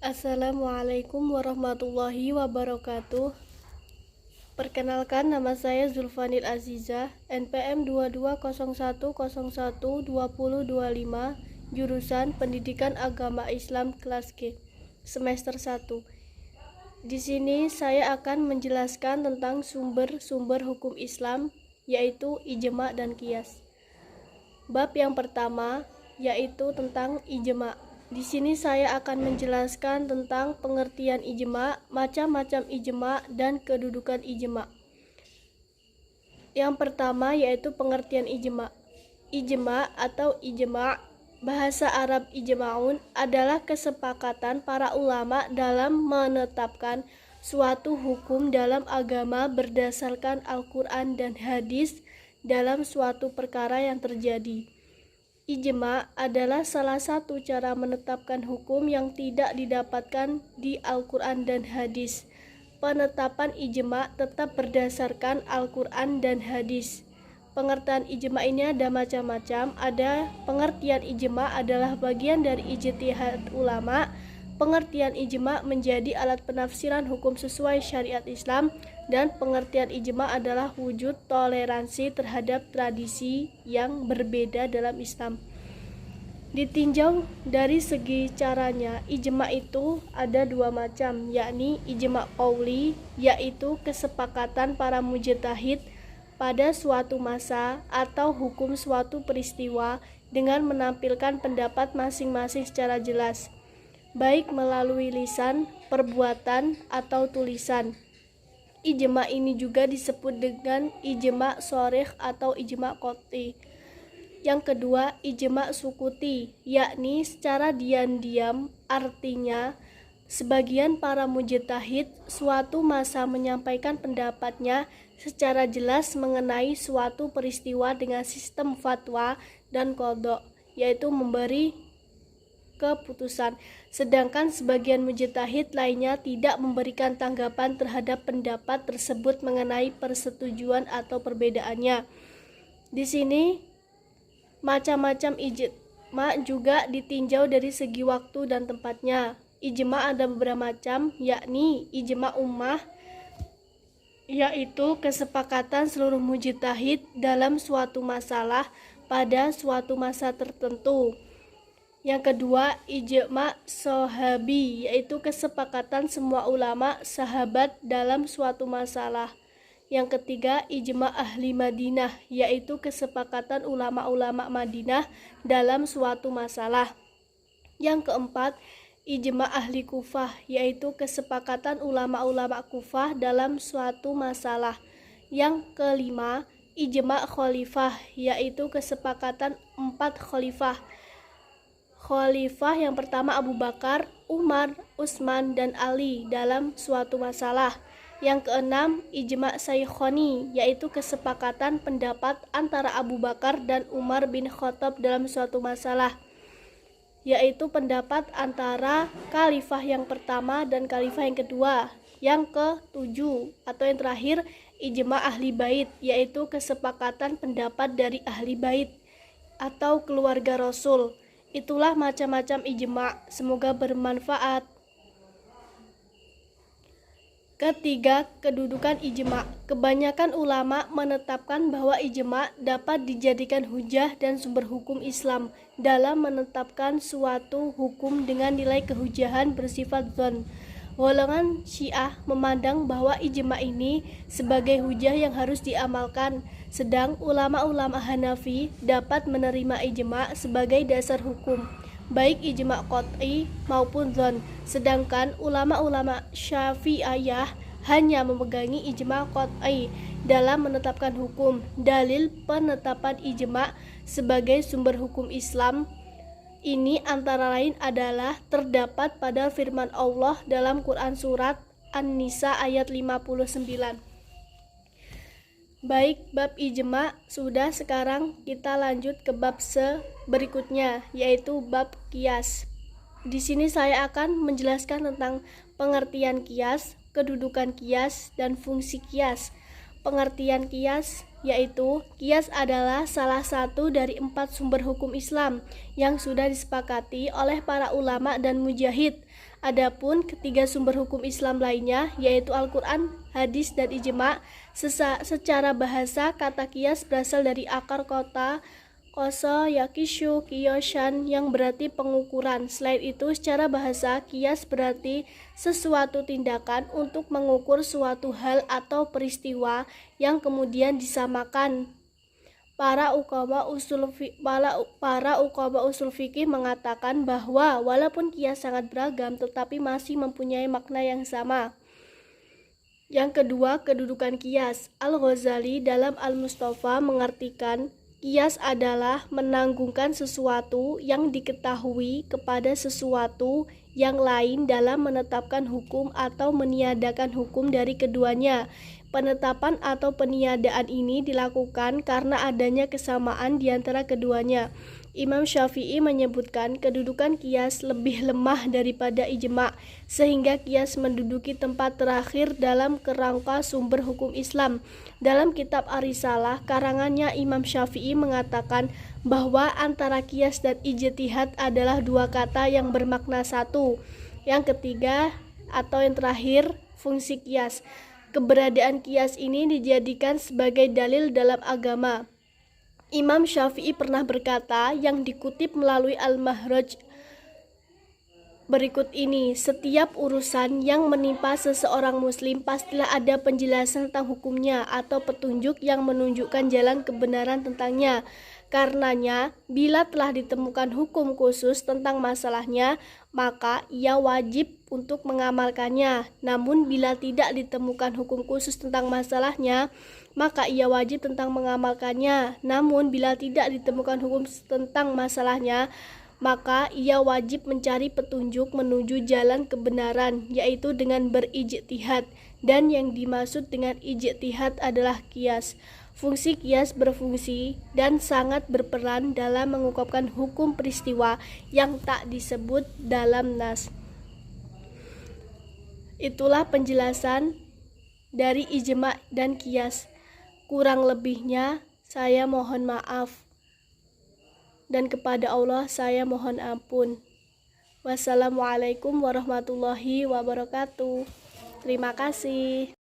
Assalamualaikum warahmatullahi wabarakatuh. Perkenalkan, nama saya Zulfanil Azizah, NPM 2201012025, jurusan Pendidikan Agama Islam kelas G, semester 1. Di sini saya akan menjelaskan tentang sumber-sumber hukum Islam, yaitu ijma dan qiyas. Bab yang pertama yaitu tentang ijma. Di sini saya akan menjelaskan tentang pengertian ijma, macam-macam ijma, dan kedudukan ijma. Yang pertama yaitu pengertian ijma. Ijma atau ijma, bahasa Arab ijma'un, adalah kesepakatan para ulama dalam menetapkan suatu hukum dalam agama berdasarkan Al-Quran dan hadis dalam suatu perkara yang terjadi. Ijma adalah salah satu cara menetapkan hukum yang tidak didapatkan di Al-Quran dan hadis. Penetapan ijma tetap berdasarkan Al-Quran dan hadis. Pengertian ijma ini ada macam-macam. Ada pengertian ijma adalah bagian dari ijtihad ulama. Pengertian ijma menjadi alat penafsiran hukum sesuai syariat Islam. Dan pengertian ijma adalah wujud toleransi terhadap tradisi yang berbeda dalam Islam. Ditinjau dari segi caranya, ijma itu ada dua macam, yakni ijma qauli, yaitu kesepakatan para mujtahid pada suatu masa atau hukum suatu peristiwa dengan menampilkan pendapat masing-masing secara jelas, baik melalui lisan, perbuatan, atau tulisan. Ijma ini juga disebut dengan ijma shorih atau ijma qot'i. Yang kedua, ijma sukuti, yakni secara diam-diam, artinya sebagian para mujtahid suatu masa menyampaikan pendapatnya secara jelas mengenai suatu peristiwa dengan sistem fatwa dan qadha, yaitu memberi keputusan, sedangkan sebagian mujtahid lainnya tidak memberikan tanggapan terhadap pendapat tersebut mengenai persetujuan atau perbedaannya. Di sini macam-macam ijma juga ditinjau dari segi waktu dan tempatnya. Ijma ada beberapa macam, yakni ijma ummah, yaitu kesepakatan seluruh mujtahid dalam suatu masalah pada suatu masa tertentu. Yang kedua, ijma sahabi, yaitu kesepakatan semua ulama sahabat dalam suatu masalah. Yang ketiga, ijma ahli Madinah, yaitu kesepakatan ulama-ulama Madinah dalam suatu masalah. Yang keempat, ijma ahli Kufah, yaitu kesepakatan ulama-ulama Kufah dalam suatu masalah. Yang kelima, ijma khalifah, yaitu kesepakatan 4 khalifah. Khalifah yang pertama Abu Bakar, Umar, Utsman, dan Ali dalam suatu masalah. Yang keenam, ijma Saikhoni, yaitu kesepakatan pendapat antara Abu Bakar dan Umar bin Khattab dalam suatu masalah, yaitu pendapat antara khalifah yang pertama dan khalifah yang kedua. Yang ketujuh atau yang terakhir, ijma ahli bait, yaitu kesepakatan pendapat dari ahli bait atau keluarga Rasul. Itulah macam-macam ijma, semoga bermanfaat. Ketiga, kedudukan ijma. Kebanyakan ulama menetapkan bahwa ijma dapat dijadikan hujah dan sumber hukum Islam dalam menetapkan suatu hukum dengan nilai kehujahan bersifat dzon. Golongan Syiah memandang bahwa ijma ini sebagai hujah yang harus diamalkan, sedang ulama-ulama Hanafi dapat menerima ijma sebagai dasar hukum, baik ijma qot'i maupun dzon. Sedangkan ulama-ulama Syafi'iyah hanya memegangi ijma qot'i dalam menetapkan hukum. Dalil penetapan ijma sebagai sumber hukum Islam ini antara lain adalah terdapat pada firman Allah dalam Quran surat An-Nisa ayat 59. Baik, bab ijma sudah, sekarang kita lanjut ke bab berikutnya, yaitu bab qiyas. Di sini saya akan menjelaskan tentang pengertian qiyas, kedudukan qiyas, dan fungsi qiyas. pengertian kias, yaitu kias adalah salah satu dari 4 sumber hukum Islam yang sudah disepakati oleh para ulama dan mujahid. Adapun ketiga sumber hukum Islam lainnya, yaitu Al-Quran, hadis, dan ijma'. Secara bahasa, kata kias berasal dari akar kata koso yakishu kiyoshan yang berarti pengukuran. Selain itu, secara bahasa, kias berarti sesuatu tindakan untuk mengukur suatu hal atau peristiwa yang kemudian disamakan. Para ukama usul fikih mengatakan bahwa walaupun kias sangat beragam tetapi masih mempunyai makna yang sama. Yang kedua, kedudukan kias. Al-Ghazali dalam Al-Mustafa mengartikan kias adalah menanggungkan sesuatu yang diketahui kepada sesuatu yang lain dalam menetapkan hukum atau meniadakan hukum dari keduanya. Penetapan atau peniadaan ini dilakukan karena adanya kesamaan di antara keduanya. Imam Syafi'i menyebutkan kedudukan kias lebih lemah daripada ijma', sehingga kias menduduki tempat terakhir dalam kerangka sumber hukum Islam. Dalam kitab Ar-Risalah, karangannya Imam Syafi'i mengatakan bahwa antara kias dan ijtihad adalah dua kata yang bermakna satu. Yang ketiga atau yang terakhir, fungsi kias. Keberadaan kias ini dijadikan sebagai dalil dalam agama. Imam Syafi'i pernah berkata yang dikutip melalui Al-Mahraj berikut ini: setiap urusan yang menimpa seseorang muslim pastilah ada penjelasan tentang hukumnya atau petunjuk yang menunjukkan jalan kebenaran tentangnya. Karenanya, bila telah ditemukan hukum khusus tentang masalahnya, maka ia wajib untuk mengamalkannya. Namun bila tidak ditemukan hukum khusus tentang masalahnya, maka ia wajib tentang mengamalkannya. Namun bila tidak ditemukan hukum tentang masalahnya, maka ia wajib mencari petunjuk menuju jalan kebenaran, yaitu dengan berijtihad. Dan yang dimaksud dengan ijtihad adalah kias. Fungsi kias berfungsi dan sangat berperan dalam mengungkapkan hukum peristiwa yang tak disebut dalam nas. Itulah penjelasan dari ijma' dan kias. Kurang lebihnya saya mohon maaf, dan kepada Allah saya mohon ampun. Wassalamualaikum warahmatullahi wabarakatuh. Terima kasih.